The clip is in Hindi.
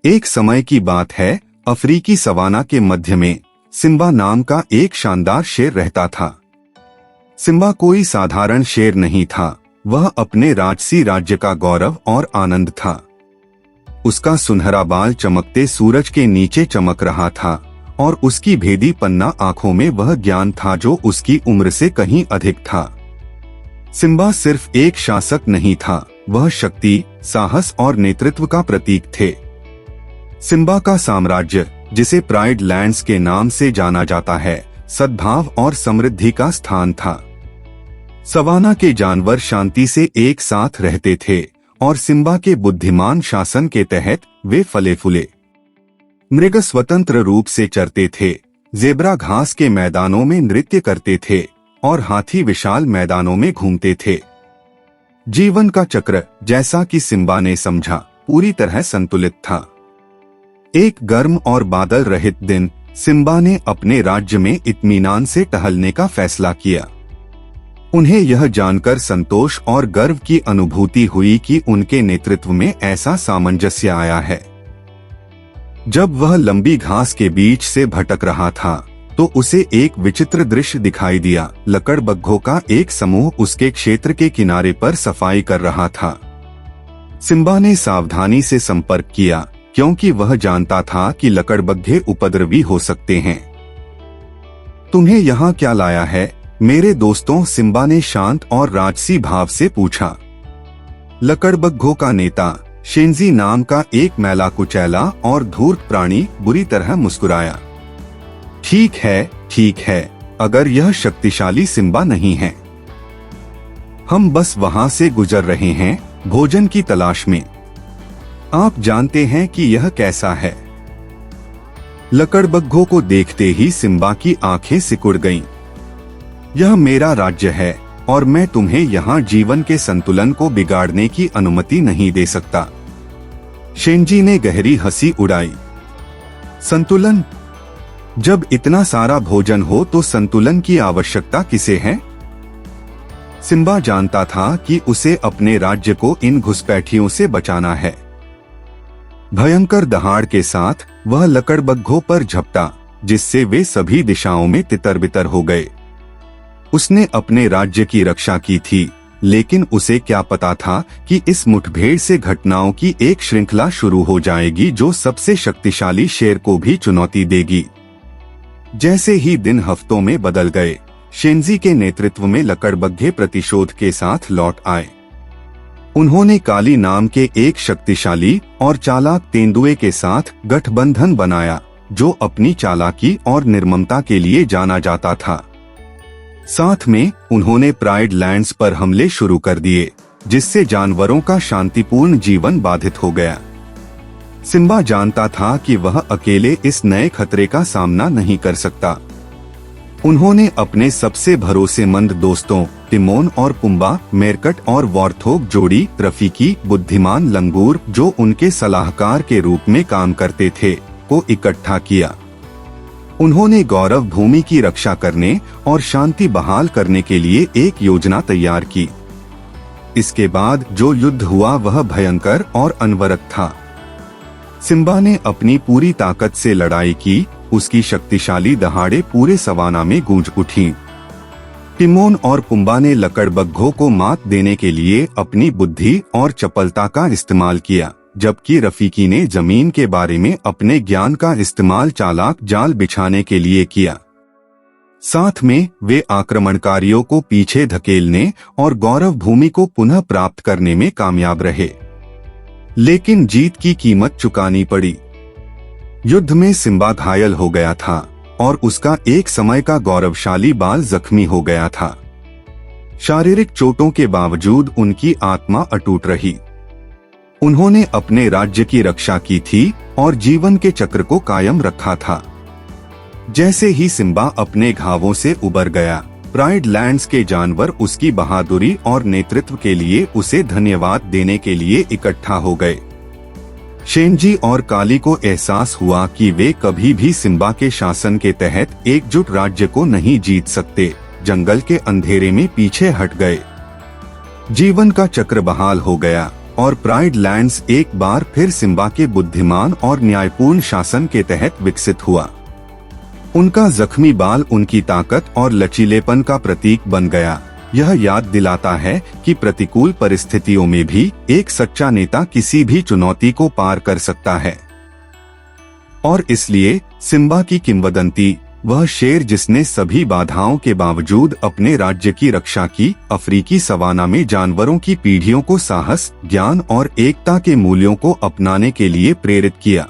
एक समय की बात है, अफ्रीकी सवाना के मध्य में सिम्बा नाम का एक शानदार शेर रहता था। सिम्बा कोई साधारण शेर नहीं था, वह अपने राजसी राज्य का गौरव और आनंद था। उसका सुनहरा बाल चमकते सूरज के नीचे चमक रहा था और उसकी भेदी पन्ना आंखों में वह ज्ञान था जो उसकी उम्र से कहीं अधिक था। सिम्बा सिर्फ एक शासक नहीं था, वह शक्ति, साहस और नेतृत्व का प्रतीक थे। सिम्बा का साम्राज्य, जिसे प्राइड लैंड्स के नाम से जाना जाता है, सद्भाव और समृद्धि का स्थान था। सवाना के जानवर शांति से एक साथ रहते थे और सिम्बा के बुद्धिमान शासन के तहत वे फले फूले। मृग स्वतंत्र रूप से चरते थे, ज़ेब्रा घास के मैदानों में नृत्य करते थे और हाथी विशाल मैदानों में घूमते थे। जीवन का चक्र, जैसा कि सिम्बा ने समझा, पूरी तरह संतुलित था। एक गर्म और बादल रहित दिन सिम्बा ने अपने राज्य में इत्मीनान से टहलने का फैसला किया। उन्हें यह जानकर संतोष और गर्व की अनुभूति हुई कि उनके नेतृत्व में ऐसा सामंजस्य आया है। जब वह लंबी घास के बीच से भटक रहा था तो उसे एक विचित्र दृश्य दिखाई दिया। लकड़बग्घों का एक समूह उसके क्षेत्र के किनारे पर सफाई कर रहा था। सिम्बा ने सावधानी से संपर्क किया, क्योंकि वह जानता था कि लकड़बग्घे उपद्रवी हो सकते हैं। तुम्हें यहाँ क्या लाया है मेरे दोस्तों? सिम्बा ने शांत और राजसी भाव से पूछा। लकड़बग्घों का नेता शेंजी नाम का एक मैला कुचैला और धूर्त प्राणी बुरी तरह मुस्कुराया। ठीक है, अगर यह शक्तिशाली सिम्बा नहीं है। हम बस वहां से गुजर रहे हैं, भोजन की तलाश में। आप जानते हैं कि यह कैसा है। लकड़बग्घों को देखते ही सिम्बा की आंखें सिकुड़ गईं। यह मेरा राज्य है और मैं तुम्हें यहाँ जीवन के संतुलन को बिगाड़ने की अनुमति नहीं दे सकता। शेंजी ने गहरी हंसी उड़ाई। संतुलन? जब इतना सारा भोजन हो तो संतुलन की आवश्यकता किसे है? सिम्बा जानता था कि उसे अपने राज्य को इन घुसपैठियों से बचाना है। भयंकर दहाड़ के साथ वह लकड़बग्घों पर झपटा, जिससे वे सभी दिशाओं में तितर-बितर हो गए। उसने अपने राज्य की रक्षा की थी, लेकिन उसे क्या पता था कि इस मुठभेड़ से घटनाओं की एक श्रृंखला शुरू हो जाएगी जो सबसे शक्तिशाली शेर को भी चुनौती देगी। जैसे ही दिन हफ्तों में बदल गए, शेंजी के नेतृत्व में लकड़बग्घे प्रतिशोध के साथ लौट आए। उन्होंने काली नाम के एक शक्तिशाली और चालाक तेंदुए के साथ गठबंधन बनाया, जो अपनी चालाकी और निर्ममता के लिए जाना जाता था। साथ में उन्होंने प्राइड लैंड्स पर हमले शुरू कर दिए, जिससे जानवरों का शांतिपूर्ण जीवन बाधित हो गया। सिम्बा जानता था कि वह अकेले इस नए खतरे का सामना नहीं कर सकता। उन्होंने अपने सबसे भरोसेमंद दोस्तों टिमोन और पुम्बा, मेरकट और वॉर्थोग जोड़ी, रफीकी बुद्धिमान लंगूर जो उनके सलाहकार के रूप में काम करते थे, को इकट्ठा किया। उन्होंने गौरव भूमि की रक्षा करने और शांति बहाल करने के लिए एक योजना तैयार की। इसके बाद जो युद्ध हुआ वह भयंकर और अनवरत था। सिम्बा ने अपनी पूरी ताकत से लड़ाई की, उसकी शक्तिशाली दहाड़े पूरे सवाना में गूंज उठीं। टिमोन और पुम्बा ने लकड़बग्घों को मात देने के लिए अपनी बुद्धि और चपलता का इस्तेमाल किया, जबकि रफीकी ने जमीन के बारे में अपने ज्ञान का इस्तेमाल चालाक जाल बिछाने के लिए किया। साथ में वे आक्रमणकारियों को पीछे धकेलने और गौरव भूमि को पुनः प्राप्त करने में कामयाब रहे, लेकिन जीत की कीमत चुकानी पड़ी। युद्ध में सिम्बा घायल हो गया था और उसका एक समय का गौरवशाली बाल जख्मी हो गया था। शारीरिक चोटों के बावजूद उनकी आत्मा अटूट रही। उन्होंने अपने राज्य की रक्षा की थी और जीवन के चक्र को कायम रखा था। जैसे ही सिम्बा अपने घावों से उबर गया, प्राइड लैंड्स के जानवर उसकी बहादुरी और नेतृत्व के लिए उसे धन्यवाद देने के लिए इकट्ठा हो गए। शेंजी और काली को एहसास हुआ कि वे कभी भी सिम्बा के शासन के तहत एकजुट राज्य को नहीं जीत सकते। जंगल के अंधेरे में पीछे हट गए। जीवन का चक्र बहाल हो गया और प्राइड लैंड्स एक बार फिर सिम्बा के बुद्धिमान और न्यायपूर्ण शासन के तहत विकसित हुआ। उनका जख्मी बाल उनकी ताकत और लचीलेपन का प्रतीक बन गया। यह याद दिलाता है कि प्रतिकूल परिस्थितियों में भी एक सच्चा नेता किसी भी चुनौती को पार कर सकता है। और इसलिए सिम्बा की किंवदंती, वह शेर जिसने सभी बाधाओं के बावजूद अपने राज्य की रक्षा की, अफ्रीकी सवाना में जानवरों की पीढ़ियों को साहस, ज्ञान और एकता के मूल्यों को अपनाने के लिए प्रेरित किया।